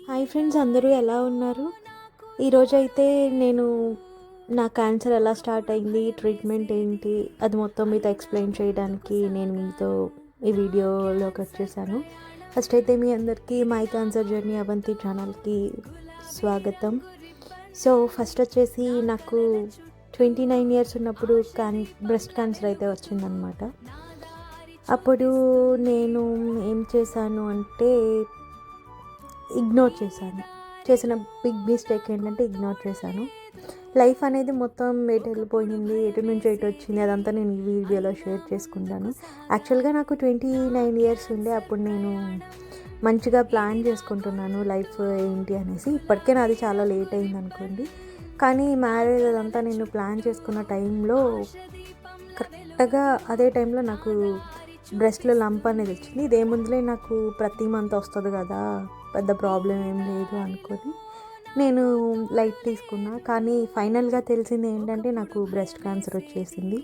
Hi friends, అందరూ ఎలా ఉన్నారు? ఈరోజైతే నేను నా క్యాన్సర్ ఎలా స్టార్ట్ అయింది, ట్రీట్మెంట్ ఏంటి, అది మొత్తం మీతో ఎక్స్ప్లెయిన్ చేయడానికి నేను మీతో ఈ వీడియోలోకి వచ్చేసాను. ఫస్ట్ అయితే మీ అందరికీ మై క్యాన్సర్ జర్నీ అవంతి ఛానల్కి స్వాగతం. సో ఫస్ట్ వచ్చేసి నాకు 29 ఇయర్స్ ఉన్నప్పుడు బ్రెస్ట్ క్యాన్సర్ అయితే వచ్చిందనమాట. అప్పుడు నేను ఏం చేశాను అంటే ఇగ్నోర్ చేసిన బిగ్ మిస్టేక్ ఏంటంటే ఇగ్నోర్ చేశాను. లైఫ్ అనేది మొత్తం ఎటు వెళ్ళిపోయింది, ఎటు నుంచి ఎటు వచ్చింది, అదంతా నేను ఈ వీడియోలో షేర్ చేసుకుంటాను. యాక్చువల్గా నాకు 29 ఇయర్స్ ఉండే అప్పుడు నేను మంచిగా ప్లాన్ చేసుకుంటున్నాను లైఫ్ ఏంటి అనేసి. ఇప్పటికే నాది చాలా లేట్ అయింది అనుకోండి, కానీ మ్యారేజ్ అదంతా నేను ప్లాన్ చేసుకున్న టైంలో కరెక్ట్గా అదే టైంలో నాకు బ్రెస్ట్లో లంప్ అనేది వచ్చింది. ఇదేముందులే, నాకు ప్రతి మంత్ వస్తుంది కదా, పెద్ద ప్రాబ్లం ఏం లేదు అనుకొని నేను లైట్ తీసుకున్నా. కానీ ఫైనల్గా తెలిసింది ఏంటంటే నాకు బ్రెస్ట్ క్యాన్సర్ వచ్చేసింది.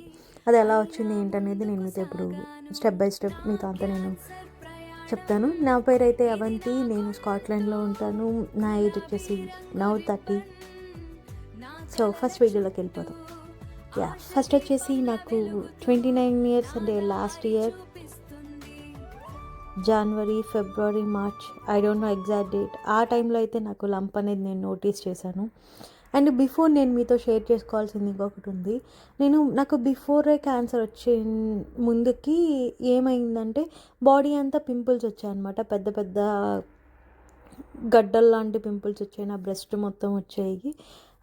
అది ఎలా వచ్చింది ఏంటనేది నేను మీతో ఇప్పుడు స్టెప్ బై స్టెప్ మీతో అంతా నేను చెప్తాను. నా పేరు అయితే అవంతి, నేను స్కాట్లాండ్లో ఉంటాను. నా ఏజ్ వచ్చేసి నౌ 30. సో ఫస్ట్ వీడియోలోకి వెళ్ళిపోతాం. ఫస్ట్ వచ్చేసి నాకు 29 ఇయర్స్ అంటే last year January, February, March, I don't know exact date, ఆ టైంలో అయితే నాకు లంప్ అనేది నేను నోటీస్ చేశాను. అండ్ బిఫోర్ నేను మీతో షేర్ చేసుకోవాల్సింది ఇంకొకటి ఉంది. నాకు బిఫోరే క్యాన్సర్ వచ్చే ముందుకి ఏమైందంటే బాడీ అంతా పింపుల్స్ వచ్చాయన్నమాట. పెద్ద పెద్ద గడ్డలు లాంటి పింపుల్స్ వచ్చాయి, నా బ్రెస్ట్ మొత్తం వచ్చాయి.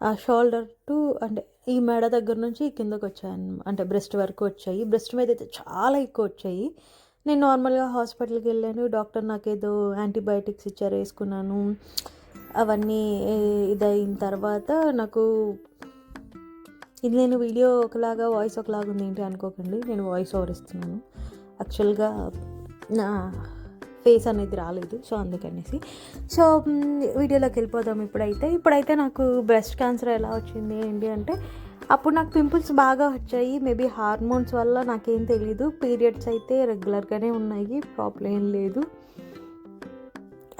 ఆ షోల్డర్ టు అంటే ఈ మెడ దగ్గర నుంచి కిందకు వచ్చాయి, అంటే బ్రెస్ట్ వరకు వచ్చాయి. బ్రెస్ట్ మీద అయితే చాలా ఎక్కువ వచ్చాయి. నేను నార్మల్గా హాస్పిటల్కి వెళ్ళాను. డాక్టర్ నాకేదో యాంటీబయాటిక్స్ ఇచ్చారు, వేసుకున్నాను. అవన్నీ ఇదయిన తర్వాత నాకు ఇది నేను వీడియో ఒకలాగా వాయిస్ ఒకలాగా ఉంది ఏంటి అనుకోకండి, నేను వాయిస్ ఓవర్ ఇస్తున్నాను. యాక్చువల్గా నా ఫేస్ అనేది రాలేదు, సో అందుకనేసి. సో వీడియోలోకి వెళ్ళిపోదాం. ఇప్పుడైతే నాకు బ్రెస్ట్ క్యాన్సర్ ఎలా వచ్చింది ఏంటి అంటే, అప్పుడు నాకు పింపుల్స్ బాగా వచ్చాయి. మేబీ హార్మోన్స్ వల్ల, నాకేం తెలీదు. పీరియడ్స్ అయితే రెగ్యులర్గానే ఉన్నాయి, ప్రాబ్లం ఏం లేదు.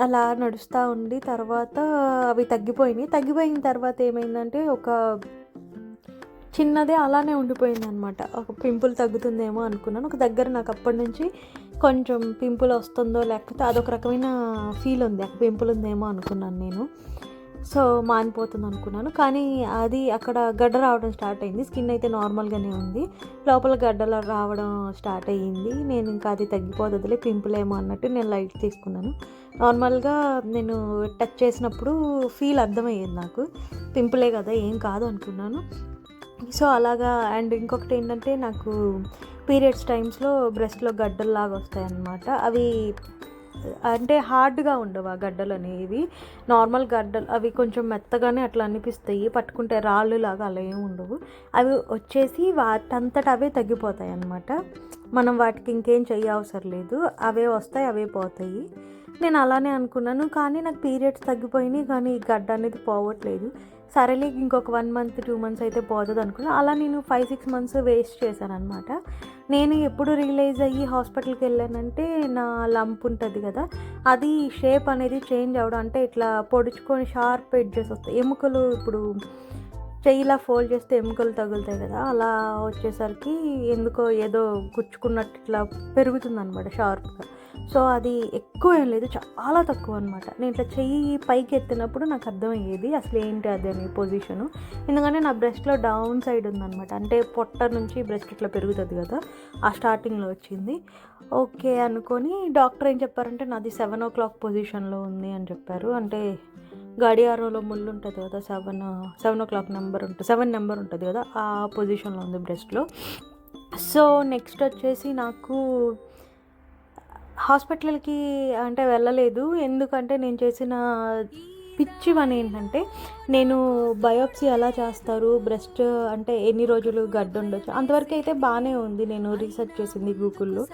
అలా నడుస్తూ ఉండి తర్వాత అవి తగ్గిపోయిన తర్వాత ఏమైందంటే ఒక చిన్నదే అలానే ఉండిపోయింది అనమాట. ఒక పింపుల్ తగ్గుతుందేమో అనుకున్నాను. ఒక దగ్గర నాకు అప్పటి నుంచి కొంచెం పింపుల్ వస్తుందో లేకపోతే అదొక రకమైన ఫీల్ ఉంది, అక్కడ పింపుల్ ఉందేమో అనుకున్నాను నేను. సో మానిపోతుంది అనుకున్నాను, కానీ అది అక్కడ గడ్డ రావడం స్టార్ట్ అయింది. స్కిన్ అయితే నార్మల్గానే ఉంది, లోపల గడ్డలు రావడం స్టార్ట్ అయ్యింది. నేను ఇంకా అది తగ్గిపోతుందిలే, పింపుల్ ఏమో అన్నట్టు నేను లైట్ తీసుకున్నాను. నార్మల్గా నేను టచ్ చేసినప్పుడు ఫీల్ అర్థమయ్యేది నాకు, పింపులే కదా ఏం కాదు అనుకున్నాను. సో అలాగా. అండ్ ఇంకొకటి ఏంటంటే, నాకు పీరియడ్స్ టైమ్స్లో బ్రెస్ట్లో గడ్డల్లాగా వస్తాయన్నమాట. అవి అంటే హార్డ్గా ఉండవు ఆ గడ్డలు అనేవి, నార్మల్ గడ్డలు. అవి కొంచెం మెత్తగానే అట్లా అనిపిస్తాయి, పట్టుకుంటే రాళ్ళు లాగా అలా ఏమి ఉండవు. అవి వచ్చేసి వాటంతట అవే తగ్గిపోతాయి అన్నమాట. మనం వాటికి ఇంకేం అవసరం లేదు, అవే వస్తాయి, అవే పోతాయి. నేను అలానే అనుకున్నాను, కానీ నాకు పీరియడ్స్ తగ్గిపోయినాయి, కానీ ఈ గడ్డ అనేది పోవట్లేదు. సరేలే, ఇంకొక 1 మంత్ 2 మంత్స్ అయితే పోతుంది అనుకున్నాను. అలా నేను 5-6 మంత్స్ వేస్ట్ చేశాను అనమాట. నేను ఎప్పుడు రియలైజ్ అయ్యి హాస్పిటల్కి వెళ్ళానంటే, నా లంప్ ఉంటుంది కదా, అది షేప్ అనేది చేంజ్ అవ్వడం, అంటే ఇట్లా పొడుచుకొని షార్ప్ ఎడ్జెస్ వస్తాయి. ఎముకలు ఇప్పుడు చెయ్యిలా ఫోల్డ్ చేస్తే ఎముకలు తగులుతాయి కదా, అలా వచ్చేసరికి ఎందుకో ఏదో గుచ్చుకున్నట్టు ఇట్లా పెరుగుతుంది అనమాట షార్ప్గా. సో అది ఎక్కువ ఏం లేదు, చాలా తక్కువ అనమాట. నేను ఇట్లా చెయ్యి పైకి ఎత్తినప్పుడు నాకు అర్థమయ్యేది అసలు ఏంటి అది అనే పొజిషను. ఎందుకంటే నా బ్రెస్ట్లో డౌన్ సైడ్ ఉందనమాట, అంటే పొట్ట నుంచి బ్రెస్ట్ ఇట్లా పెరుగుతుంది కదా, ఆ స్టార్టింగ్లో వచ్చింది. ఓకే అనుకొని డాక్టర్ ఏం చెప్పారంటే, నాది 7 o'clock పొజిషన్లో ఉంది అని చెప్పారు. అంటే గడియారంలో ముళ్ళు ఉంటుంది కదా, 7 o'clock నెంబర్ ఉంటుంది, 7 నెంబర్ ఉంటుంది కదా, ఆ పొజిషన్లో ఉంది బ్రెస్ట్లో. సో నెక్స్ట్ వచ్చేసి నాకు హాస్పిటల్కి అంటే వెళ్ళలేదు, ఎందుకంటే నేను చేసిన పిచ్చి పని ఏంటంటే, నేను బయోప్సీ ఎలా చేస్తారు, బ్రెస్ట్ అంటే ఎన్ని రోజులు గడ్డ ఉండొచ్చు, అంతవరకు అయితే బాగానే ఉంది. నేను రీసెర్చ్ చేసింది గూగుల్లో.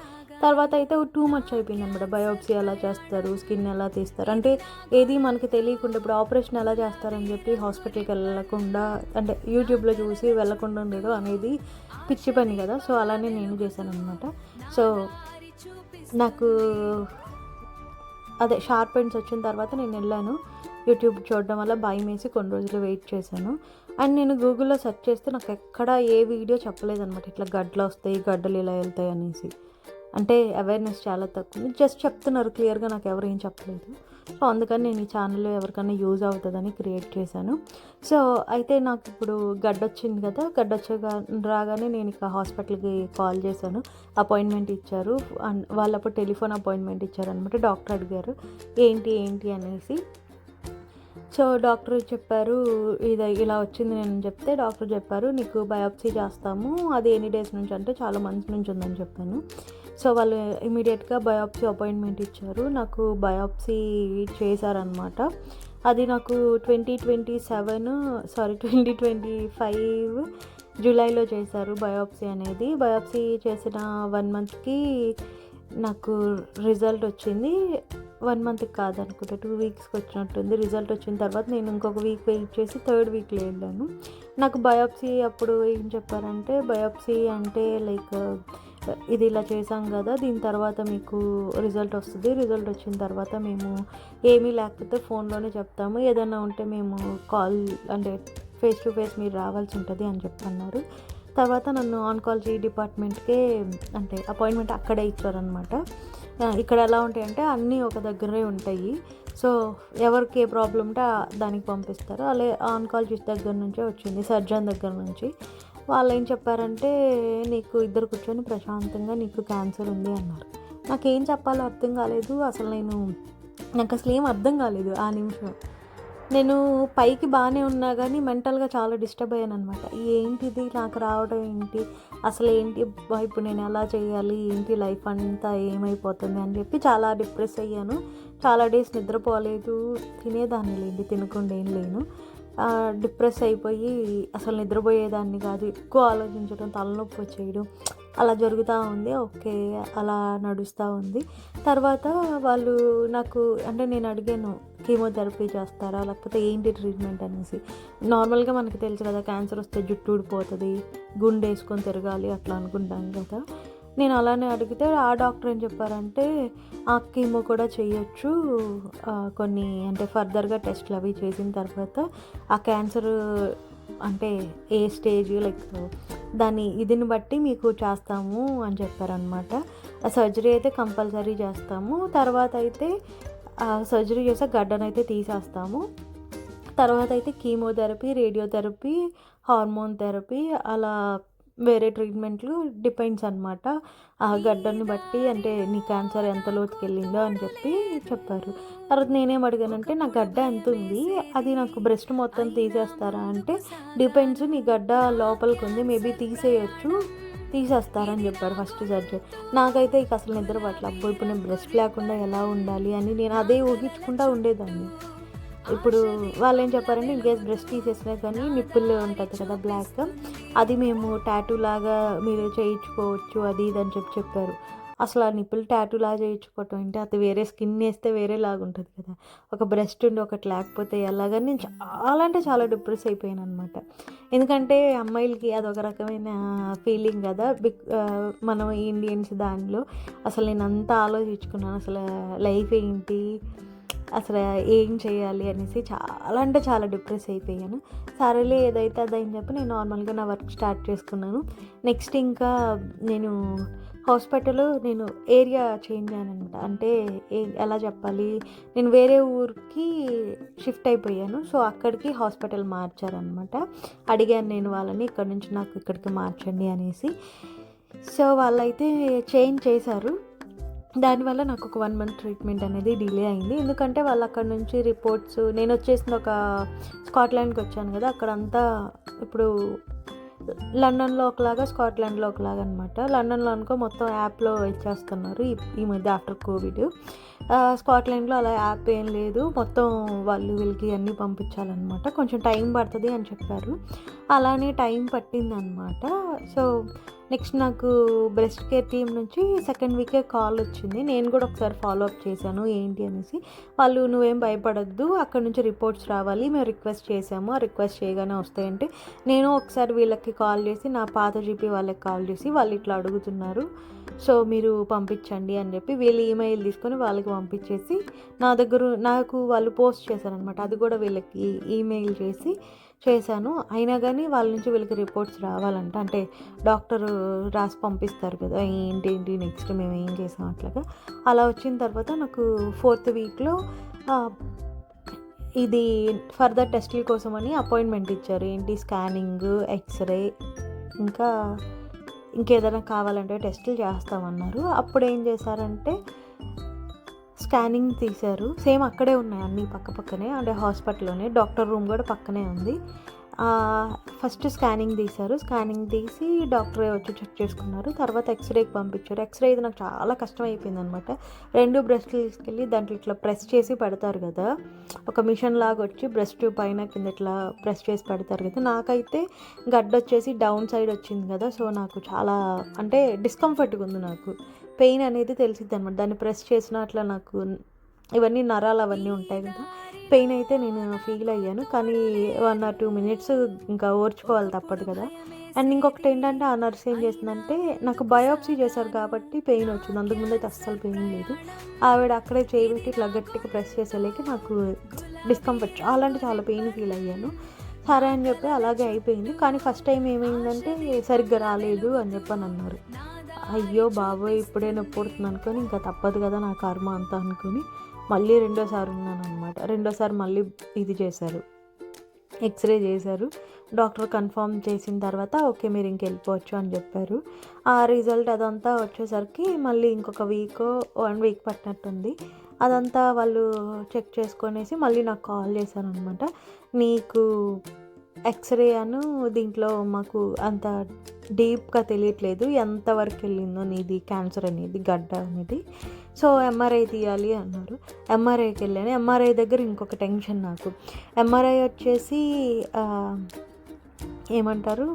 తర్వాత అయితే టూ మచ్ అయిపోయింది అనమాట. బయోప్సీ ఎలా చేస్తారు, స్కిన్ ఎలా తీస్తారు, అంటే ఏది మనకి తెలియకుండా, ఇప్పుడు ఆపరేషన్ ఎలా చేస్తారని చెప్పి హాస్పిటల్కి వెళ్ళకుండా, అంటే యూట్యూబ్లో చూసి వెళ్ళకుండా ఉండేదో అనేది పిచ్చి పని కదా. సో అలానే నేను చేశాను అనమాట. సో నాకు అదే షార్ప్ ఎండ్స్ వచ్చిన తర్వాత నేను వెళ్ళాను. యూట్యూబ్ చూడడం వల్ల భయం వేసి కొన్ని రోజులు వెయిట్ చేశాను. అండ్ నేను గూగుల్లో సెర్చ్ చేస్తే నాకు ఎక్కడ ఏ వీడియో చెప్పలేదన్నమాట, ఇట్లా గడ్డలు వస్తాయి, గడ్డలు ఇలా వెళ్తాయి అనేసి. అంటే అవేర్నెస్ చాలా తక్కువ, జస్ట్ చెప్తున్నారు క్లియర్గా, నాకు ఎవరు ఏం చెప్పలేదు. సో అందుకని నేను ఈ ఛానల్లో ఎవరికైనా యూజ్ అవుతుందని క్రియేట్ చేశాను. సో అయితే నాకు ఇప్పుడు గడ్డొచ్చింది కదా, రాగానే నేను ఇక హాస్పిటల్కి కాల్ చేశాను. అపాయింట్మెంట్ ఇచ్చారు. అండ్ వాళ్ళప్పుడు టెలిఫోన్ అపాయింట్మెంట్ ఇచ్చారనమాట. డాక్టర్ అడిగారు ఏంటి అనేసి. సో డాక్టర్ చెప్పారు ఇది ఇలా వచ్చింది నేను చెప్తే, డాక్టర్ చెప్పారు నీకు బయాప్సీ చేస్తాము, అది ఎన్ని డేస్ నుంచి అంటే చాలా మంత్స్ నుంచి ఉందని చెప్పాను. సో వాళ్ళు ఇమీడియట్గా బయాప్సీ అపాయింట్మెంట్ ఇచ్చారు. నాకు బయాప్సీ చేశారనమాట. అది నాకు 2025 జూలైలో చేశారు బయాప్సీ అనేది. బయాప్సీ చేసిన 1 మంత్కి నాకు రిజల్ట్ వచ్చింది. 1 మంత్కి కాదనుకుంటా, 2 వీక్స్కి వచ్చినట్టుంది. రిజల్ట్ వచ్చిన తర్వాత నేను ఇంకొక వీక్ వెయిట్ చేసి 3rd వీక్లో వెళ్ళాను. నాకు బయాప్సీ అప్పుడు ఏం చెప్పారంటే, బయాప్సీ అంటే లైక్ ఇది ఇలా చేసాం కదా, దీని తర్వాత మీకు రిజల్ట్ వస్తుంది. రిజల్ట్ వచ్చిన తర్వాత మేము ఏమీ లేకపోతే ఫోన్లోనే చెప్తాము, ఏదైనా ఉంటే మేము కాల్ అంటే ఫేస్ టు ఫేస్ మీరు రావాల్సి ఉంటుంది అని చెప్పన్నారు. తర్వాత నన్ను ఆన్కాలజీ డిపార్ట్మెంట్కే అంటే అపాయింట్మెంట్ అక్కడే ఇచ్చారనమాట. ఇక్కడ ఎలా ఉంటాయంటే అన్నీ ఒక దగ్గరే ఉంటాయి. సో ఎవరికి ఏ ప్రాబ్లం ఉంటే దానికి పంపిస్తారు. అలాగే ఆన్కాలజిస్ట్ దగ్గర నుంచే వచ్చింది, సర్జన్ దగ్గర నుంచి. వాళ్ళు ఏం చెప్పారంటే నీకు ఇద్దరు కూర్చొని ప్రశాంతంగా నీకు క్యాన్సర్ ఉంది అన్నారు. నాకేం చెప్పాలో అర్థం కాలేదు. నాకు అసలు ఏం అర్థం కాలేదు ఆ నిమిషం. నేను పైకి బాగానే ఉన్నా కానీ మెంటల్గా చాలా డిస్టర్బ్ అయ్యాను అనమాట. ఏంటిది నాకు రావడం ఏంటి, అసలు ఏంటి ఇప్పుడు నేను ఎలా చేయాలి, ఏంటి లైఫ్ అంతా ఏమైపోతుంది అని చెప్పి చాలా డిప్రెస్ అయ్యాను. చాలా డేస్ నిద్రపోలేదు, తినేదాన్ని లేండి, తినకుండా ఏం లేను. డిప్రెస్ అయిపోయి అసలు నిద్రపోయేదాన్ని కాదు, ఎక్కువ ఆలోచించడం, తలనొప్పి వచ్చేయడం అలా జరుగుతూ ఉంది. ఓకే, అలా నడుస్తూ ఉంది. తర్వాత వాళ్ళు నాకు అంటే నేను అడిగాను కీమోథెరపీ చేస్తారా లేకపోతే ఏంటి ట్రీట్మెంట్ అనేసి. నార్మల్గా మనకి తెలుసు కదా, క్యాన్సర్ వస్తే జుట్టు ఊడిపోతుంది, గుండె వేసుకొని తిరగాలి అట్లా అనుకుంటాం కదా. నేను అలానే అడిగితే ఆ డాక్టర్ ఏం చెప్పారంటే ఆ కీమో కూడా చేయొచ్చు, కొన్ని అంటే ఫర్దర్గా టెస్ట్లు అవి చేసిన తర్వాత ఆ క్యాన్సర్ అంటే ఏ స్టేజ్ లైక్ దాని ఇదిని బట్టి మీకు చేస్తాము అని చెప్పారనమాట. ఆ సర్జరీ అయితే కంపల్సరీ చేస్తాము. తర్వాత అయితే సర్జరీ చేసే గడ్డనైతే తీసేస్తాము. తర్వాత అయితే కీమోథెరపీ, రేడియోథెరపీ, హార్మోన్ థెరపీ అలా వేరే ట్రీట్మెంట్లు డిపెండ్స్ అనమాట ఆ గడ్డని బట్టి, అంటే నీ క్యాన్సర్ ఎంత లోతుకి వెళ్ళిందో అని చెప్పారు. తర్వాత నేనేం అడిగానంటే నా గడ్డ ఎంత ఉంది, అది నాకు బ్రెస్ట్ మొత్తం తీసేస్తారా అంటే డిపెండ్స్, నీ గడ్డ లోపలికి ఉంది, మేబీ తీసేస్తారని చెప్పారు ఫస్ట్ సర్జరీ. నాకైతే ఇక అసలు నిద్ర పట్ల, అబ్బో ఇప్పుడు నేను బ్రెస్ట్ లేకుండా ఎలా ఉండాలి అని నేను అదే ఊహించుకుంటూ ఉండేదాన్ని. ఇప్పుడు వాళ్ళు ఏం చెప్పారంటే ఇన్ కేస్ బ్రెస్ట్ తీసేసినా కానీ నిప్పుల్ ఉంటుంది కదా బ్లాక్, అది మేము టాటూ లాగా మీరు చేయించుకోవచ్చు అది ఇది అని చెప్పారు. అసలు ఆ నిప్పుల్ టాటూ లాగా చేయించుకోవటం అంటే అది వేరే స్కిన్ వేస్తే వేరేలాగా ఉంటుంది కదా, ఒక బ్రెస్ట్ ఉండి ఒకటి లేకపోతే ఎలాగని నేను చాలా అంటే చాలా డిప్రెస్ అయిపోయాను అనమాట. ఎందుకంటే అమ్మాయిలకి అదొక రకమైన ఫీలింగ్ కదా, మనం ఇండియన్స్ దానిలో అసలు నేను అంతా ఆలోచించుకున్నాను, అసలు లైఫ్ ఏంటి, అసలు ఏం చేయాలి అనేసి చాలా అంటే చాలా డిప్రెస్ అయిపోయాను. సరేలే ఏదైతే అదని చెప్పి నేను నార్మల్గా నా వర్క్ స్టార్ట్ చేసుకున్నాను. నెక్స్ట్ ఇంకా నేను హాస్పిటల్ నేను ఏరియా చేంజ్ అయ్యాను అనమాట. అంటే ఎలా చెప్పాలి, నేను వేరే ఊరికి షిఫ్ట్ అయిపోయాను. సో అక్కడికి హాస్పిటల్ మార్చారనమాట. అడిగాను నేను వాళ్ళని ఇక్కడ నుంచి నాకు ఇక్కడికి మార్చండి అనేసి. సో వాళ్ళైతే చేంజ్ చేశారు. దానివల్ల నాకు ఒక 1 మంత్ ట్రీట్మెంట్ అనేది డిలే అయింది. ఎందుకంటే వాళ్ళు అక్కడ నుంచి రిపోర్ట్స్, నేను వచ్చేసిన ఒక స్కాట్లాండ్కి వచ్చాను కదా, అక్కడంతా ఇప్పుడు లండన్లో ఒకలాగా స్కాట్లాండ్లో ఒకలాగా అనమాట. లండన్లో అనుకో మొత్తం యాప్లో ఇచ్చేస్తున్నారు ఈ మధ్య ఆఫ్టర్ కోవిడ్. స్కాట్లాండ్లో అలా యాప్ ఏం లేదు, మొత్తం వాళ్ళు వీళ్ళకి అన్నీ పంపించాలన్నమాట, కొంచెం టైం పడుతుంది అని చెప్పారు. అలానే టైం పట్టిందనమాట. సో నెక్స్ట్ నాకు బ్రెస్ట్ కేర్ టీమ్ నుంచి 2nd వీకే కాల్ వచ్చింది. నేను కూడా ఒకసారి ఫాలో అప్ చేశాను ఏంటి అనేసి. వాళ్ళు నువ్వేం భయపడద్దు, అక్కడ నుంచి రిపోర్ట్స్ రావాలి, మేము రిక్వెస్ట్ చేసాము, ఆ రిక్వెస్ట్ చేయగానే వస్తాయంటే నేను ఒకసారి వీళ్ళకి కాల్ చేసి నా పాత జీపీ వాళ్ళకి కాల్ చేసి వాళ్ళు ఇట్లా అడుగుతున్నారు, సో మీరు పంపించండి అని చెప్పి వీళ్ళు ఈమెయిల్ తీసుకొని వాళ్ళకి పంపించేసి నాకు వాళ్ళు పోస్ట్ చేశారనమాట. అది కూడా వీళ్ళకి ఈమెయిల్ చేశాను. అయినా కానీ వాళ్ళ నుంచి వీళ్ళకి రిపోర్ట్స్ రావాలంట. అంటే డాక్టరు రాసి పంపిస్తారు కదా, ఏంటి నెక్స్ట్ మేము ఏం చేసాం అట్లాగా. అలా వచ్చిన తర్వాత నాకు 4th వీక్లో ఇది ఫర్దర్ టెస్టుల కోసమని అపాయింట్మెంట్ ఇచ్చారు. ఏంటి స్కానింగ్, ఎక్స్రే, ఇంకేదైనా కావాలంటే టెస్టులు చేస్తామన్నారు. అప్పుడు ఏం చేశారంటే స్కానింగ్ తీశారు. సేమ్ అక్కడే ఉన్నాయి అన్నీ పక్కనే, అంటే హాస్పిటల్లోనే. డాక్టర్ రూమ్ కూడా పక్కనే ఉంది. ఫస్ట్ స్కానింగ్ తీశారు. స్కానింగ్ తీసి డాక్టరే వచ్చి చెక్ చేసుకున్నారు. తర్వాత ఎక్స్రేకి పంపించారు. ఎక్స్రే ఇది నాకు చాలా కష్టం అయిపోయింది అనమాట. 2 బ్రెస్ట్లు తీసుకెళ్ళి దాంట్లో ఇట్లా ప్రెస్ చేసి పెడతారు కదా, ఒక మిషన్ లాగా వచ్చి బ్రెస్ట్ పైన కింద ఇట్లా ప్రెస్ చేసి పెడతారు కదా. నాకైతే గడ్డ వచ్చేసి డౌన్ సైడ్ వచ్చింది కదా, సో నాకు చాలా అంటే డిస్కంఫర్ట్గా ఉంది. నాకు పెయిన్ అనేది తెలిసిద్ది అనమాట. దాన్ని ప్రెస్ చేసిన అట్లా నాకు ఇవన్నీ నరాలు అవన్నీ ఉంటాయి కదా, పెయిన్ అయితే నేను ఫీల్ అయ్యాను. కానీ 1 or 2 minutes ఇంకా ఓర్చుకోవాలి, తప్పదు కదా. అండ్ ఇంకొకటి ఏంటంటే ఆ నర్స్ ఏం చేసిందంటే, నాకు బయోప్సీ చేశారు కాబట్టి పెయిన్ వచ్చింది. అంతకుముందు అయితే అస్సలు పెయిన్ లేదు. ఆవిడ అక్కడే చేయబెట్టి ఇట్లా గట్టిగా ప్రెస్ చేసేలేక నాకు డిస్కంఫర్ట్, చాలా అంటే చాలా పెయిన్ ఫీల్ అయ్యాను. సరే అని చెప్పి అలాగే అయిపోయింది. కానీ ఫస్ట్ టైం ఏమైందంటే సరిగ్గా రాలేదు అని చెప్పని అన్నారు. అయ్యో బాబోయ్, ఇప్పుడే నొప్పి పుడుతుంది అనుకొని ఇంకా తప్పదు కదా నా కర్మ అంతా అనుకుని మళ్ళీ రెండోసారి ఉన్నాను అనమాట. రెండోసారి మళ్ళీ ఇది చేశారు, ఎక్స్రే చేశారు. డాక్టర్ కన్ఫర్మ్ చేసిన తర్వాత ఓకే మీరు ఇంకెళ్ళిపోవచ్చు అని చెప్పారు. ఆ రిజల్ట్ అదంతా వచ్చేసరికి మళ్ళీ ఇంకొక 1 week పట్టినట్టుంది. అదంతా వాళ్ళు చెక్ చేసుకొనేసి మళ్ళీ నాకు కాల్ చేశారు అనమాట. నీకు ఎక్స్రే దీంట్లో మాకు అంత డీప్గా తెలియట్లేదు ఎంతవరకు వెళ్ళిందో నీది క్యాన్సర్ అనేది, గడ్డ అనేది, సో ఎంఆర్ఐ తీయాలి అన్నారు. ఎంఆర్ఐకి వెళ్ళాను. ఎంఆర్ఐ దగ్గర ఇంకొక టెన్షన్ నాకు. ఎంఆర్ఐ వచ్చేసి ఏమంటారు,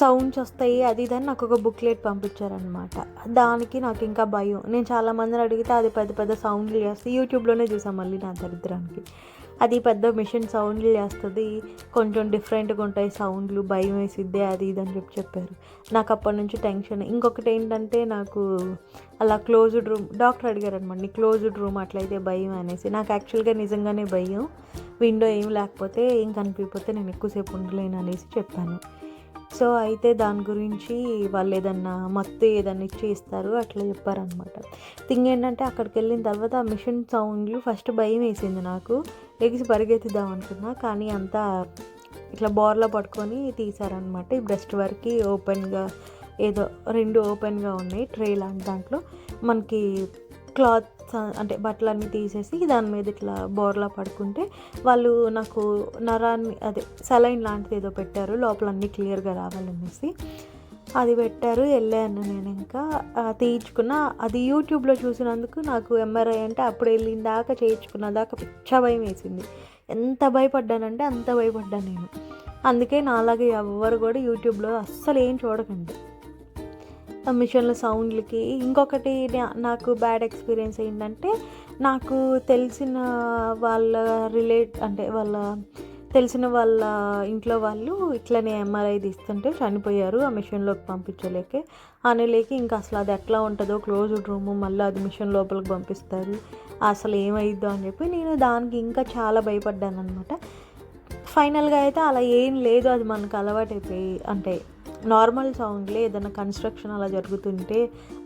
సౌండ్స్ వస్తాయి అది ఇదని నాకు ఒక బుక్లెట్ పంపించారనమాట. దానికి నాకు ఇంకా భయం. నేను చాలామందిని అడిగితే అది పెద్ద పెద్ద సౌండ్లు చేస్తే, యూట్యూబ్లోనే చూసాను మళ్ళీ నా దరిద్రానికి. అది పెద్ద మిషన్ సౌండ్లు చేస్తుంది, కొంచెం డిఫరెంట్గా ఉంటాయి సౌండ్లు, భయం వేసిద్దే అది ఇది అని చెప్పారు. నాకు అప్పటి నుంచి టెన్షన్. ఇంకొకటి ఏంటంటే నాకు అలా క్లోజ్డ్ రూమ్, డాక్టర్ అడిగారు అనమాట, నీ క్లోజ్డ్ రూమ్ అట్లయితే భయం అనేసి. నాకు యాక్చువల్గా నిజంగానే భయం, విండో ఏం లేకపోతే ఏం కనిపించకపోతే నేను ఎక్కువసేపు ఉండలేను అనేసి చెప్పాను. సో అయితే దాని గురించి వాళ్ళు ఏదన్నా ఇచ్చి ఇస్తారు అట్లా చెప్పారనమాట. థింగ్ ఏంటంటే అక్కడికి వెళ్ళిన తర్వాత ఆ మిషన్ సౌండ్లు ఫస్ట్ భయం వేసింది నాకు, ఎగిసి పరిగెత్తిద్దాం అనుకున్నా. కానీ అంతా ఇట్లా బోర్లో పట్టుకొని తీసారనమాట. ఈ బ్రెస్ట్ వరకు ఓపెన్గా ఏదో 2 ఓపెన్గా ఉన్నాయి ట్రే లాంటి. దాంట్లో మనకి క్లాత్ అంటే బట్టలన్నీ తీసేసి దాని మీద ఇట్లా బోర్లా పడుకుంటే వాళ్ళు నాకు నరాన్ని అదే సెలైన్ లాంటిది ఏదో పెట్టారు లోపల అన్నీ క్లియర్గా రావాలనేసి. అది పెట్టారు. వెళ్ళాను నేను. ఇంకా తీయించుకున్న. అది యూట్యూబ్లో చూసినందుకు నాకు ఎంఆర్ఐ అంటే అప్పుడు వెళ్ళిన దాకా చేయించుకున్న దాకా పిచ్చ భయం వేసింది. ఎంత భయపడ్డానంటే అంత భయపడ్డాను నేను. అందుకే నాలాగే ఎవ్వరు కూడా యూట్యూబ్లో అస్సలు ఏం చూడకండి మిషన్ల సౌండ్లకి. ఇంకొకటి నాకు బ్యాడ్ ఎక్స్పీరియన్స్ ఏంటంటే, నాకు తెలిసిన వాళ్ళ తెలిసిన వాళ్ళ ఇంట్లో వాళ్ళు ఇట్లనే ఎంఆర్ఐ తీస్తుంటే చనిపోయారు ఆ మిషన్లోకి పంపించలేకే. అనేలేకి ఇంకా అసలు అది ఎట్లా ఉంటుందో క్లోజ్డ్ రూము, మళ్ళీ అది మిషన్ లోపలికి పంపిస్తారు, అసలు ఏమైద్దో అని చెప్పి నేను దానికి ఇంకా చాలా భయపడ్డాను అనమాట. ఫైనల్గా అయితే అలా ఏం లేదు, అది మనకు అలవాటైపోయి, అంటే నార్మల్ సౌండ్లే, ఏదైనా కన్స్ట్రక్షన్ అలా జరుగుతుంటే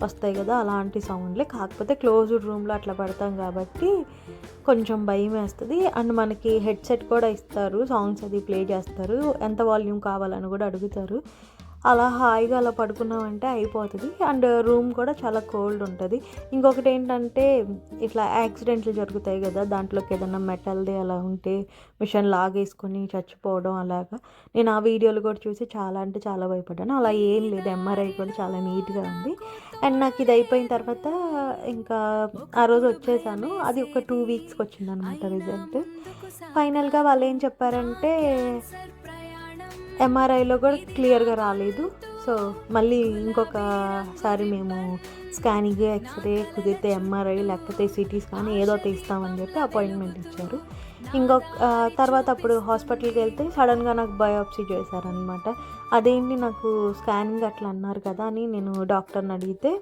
వస్తాయి కదా అలాంటి సౌండ్లే. కాకపోతే క్లోజ్డ్ రూమ్లో అట్లా పడతాం కాబట్టి కొంచెం భయం వేస్తుంది. అండ్ మనకి హెడ్సెట్ కూడా ఇస్తారు, సాంగ్స్ అది ప్లే చేస్తారు, ఎంత వాల్యూమ్ కావాలని కూడా అడుగుతారు. అలా హాయిగా అలా పడుకున్నామంటే అయిపోతుంది. అండ్ రూమ్ కూడా చాలా కోల్డ్ ఉంటుంది. ఇంకొకటి ఏంటంటే ఇట్లా యాక్సిడెంట్లు జరుగుతాయి కదా, దాంట్లోకి ఏదైనా మెటల్ది అలా ఉంటే మిషన్ లాగేసుకొని చచ్చిపోవడం అలాగా. నేను ఆ వీడియోలు కూడా చూసి చాలా అంటే చాలా భయపడ్డాను. అలా ఏం లేదు, ఎంఆర్ఐ కూడా చాలా నీట్గా ఉంది. అండ్ నాకు ఇది అయిపోయిన తర్వాత ఇంకా ఆ రోజు వచ్చేసాను. అది ఒక 2 weeksకి వచ్చిందనమాట రిజల్ట్. ఫైనల్గా వాళ్ళు ఏం చెప్పారంటే ఎంఆర్ఐలో కూడా క్లియర్గా రాలేదు. సో మళ్ళీ ఇంకొకసారి మేము స్కానింగ్, ఎక్స్రే, కుదిరితే ఎంఆర్ఐ లేకపోతే సిటీ స్కాన్ ఏదో తీస్తామని చెప్పి అపాయింట్మెంట్ ఇచ్చారు. తర్వాత అప్పుడు హాస్పిటల్కి వెళ్తే సడన్గా నాకు బయోప్సీ చేశారనమాట. అదేంటి నాకు స్కానింగ్ అట్లా అన్నారు కదా అని నేను డాక్టర్ని అడిగితే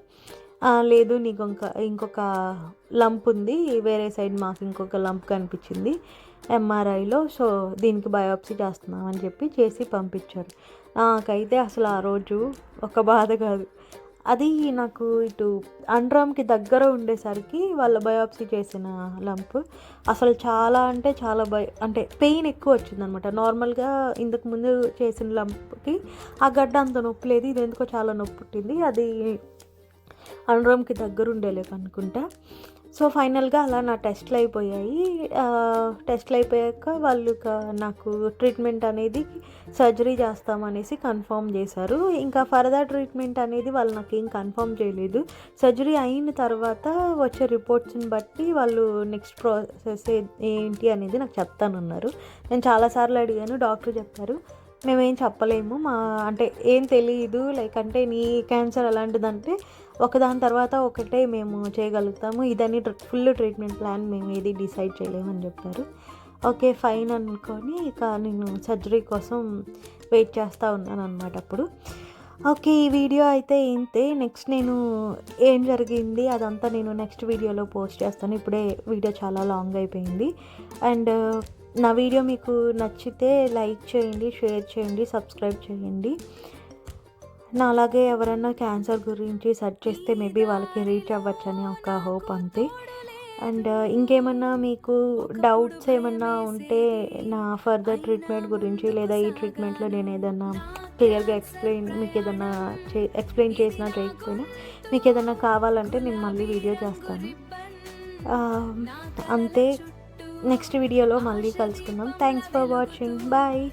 లేదు నీకు ఇంకొక లంప్ ఉంది, వేరే సైడ్ మాకు ఇంకొక లంప్ కనిపించింది ఎంఆర్ఐలో, సో దీనికి బయాప్సీ చేస్తున్నాం అని చెప్పి చేసి పంపించారు. నాకైతే అసలు ఆ రోజు ఒక బాధ కాదు, అది నాకు ఇటు అండ్రామ్కి దగ్గర ఉండేసరికి వాళ్ళ బయాప్సీ చేసిన లంప్ అసలు చాలా అంటే చాలా అంటే పెయిన్ ఎక్కువ వచ్చిందనమాట. నార్మల్గా ఇంతకుముందు చేసిన లంప్కి ఆ గడ్డ అంత నొప్పి లేదు, ఇది ఎందుకో చాలా నొప్పి పుట్టింది. అది అండ్రామ్కి దగ్గర ఉండేలేక అనుకుంటా. సో ఫైనల్గా అలా నా టెస్ట్లు అయిపోయాయి. టెస్ట్లు అయిపోయాక వాళ్ళు నాకు ట్రీట్మెంట్ అనేది సర్జరీ చేస్తామనేసి కన్ఫర్మ్ చేశారు. ఇంకా ఫర్దర్ ట్రీట్మెంట్ అనేది వాళ్ళు నాకు ఏం కన్ఫర్మ్ చేయలేదు. సర్జరీ అయిన తర్వాత వచ్చే రిపోర్ట్స్ని బట్టి వాళ్ళు నెక్స్ట్ ప్రాసెస్ ఏంటి అనేది నాకు చెప్తానన్నారు. నేను చాలాసార్లు అడిగాను, డాక్టర్ చెప్పారు మేమేం చెప్పలేము, అంటే ఏం తెలియదు, లైక్ అంటే నీ క్యాన్సర్ అలాంటిదంటే ఒకదాని తర్వాత ఒకటే మేము చేయగలుగుతాము, ఇదని ఫుల్ ట్రీట్మెంట్ ప్లాన్ మేము ఏది డిసైడ్ చేయలేమని చెప్పారు. ఓకే ఫైన్ అనుకొని ఇక నేను సర్జరీ కోసం వెయిట్ చేస్తూ ఉన్నాను అనమాట అప్పుడు. ఓకే ఈ వీడియో అయితే ఇంతే. నెక్స్ట్ నేను ఏం జరిగింది అదంతా నేను నెక్స్ట్ వీడియోలో పోస్ట్ చేస్తాను. ఇప్పుడే వీడియో చాలా లాంగ్ అయిపోయింది. అండ్ నా వీడియో మీకు నచ్చితే లైక్ చేయండి, షేర్ చేయండి, సబ్స్క్రైబ్ చేయండి. నా అలాగే ఎవరైనా క్యాన్సర్ గురించి సెర్చ్ చేస్తే మేబీ వాళ్ళకి రీచ్ అవ్వచ్చని ఒక హోప్ అంతే. అండ్ ఇంకేమన్నా మీకు డౌట్స్ ఏమన్నా ఉంటే నా ఫర్దర్ ట్రీట్మెంట్ గురించి లేదా ఈ ట్రీట్మెంట్లో నేను ఏదన్నా క్లియర్గా మీకు ఏదన్నా ఎక్స్ప్లెయిన్ చేసినా చేయకపోయినా మీకు ఏదన్నా కావాలంటే నేను మళ్ళీ వీడియో చేస్తాను. అంతే, నెక్స్ట్ వీడియోలో మళ్ళీ కలుసుకుందాం. Thanks for watching, bye.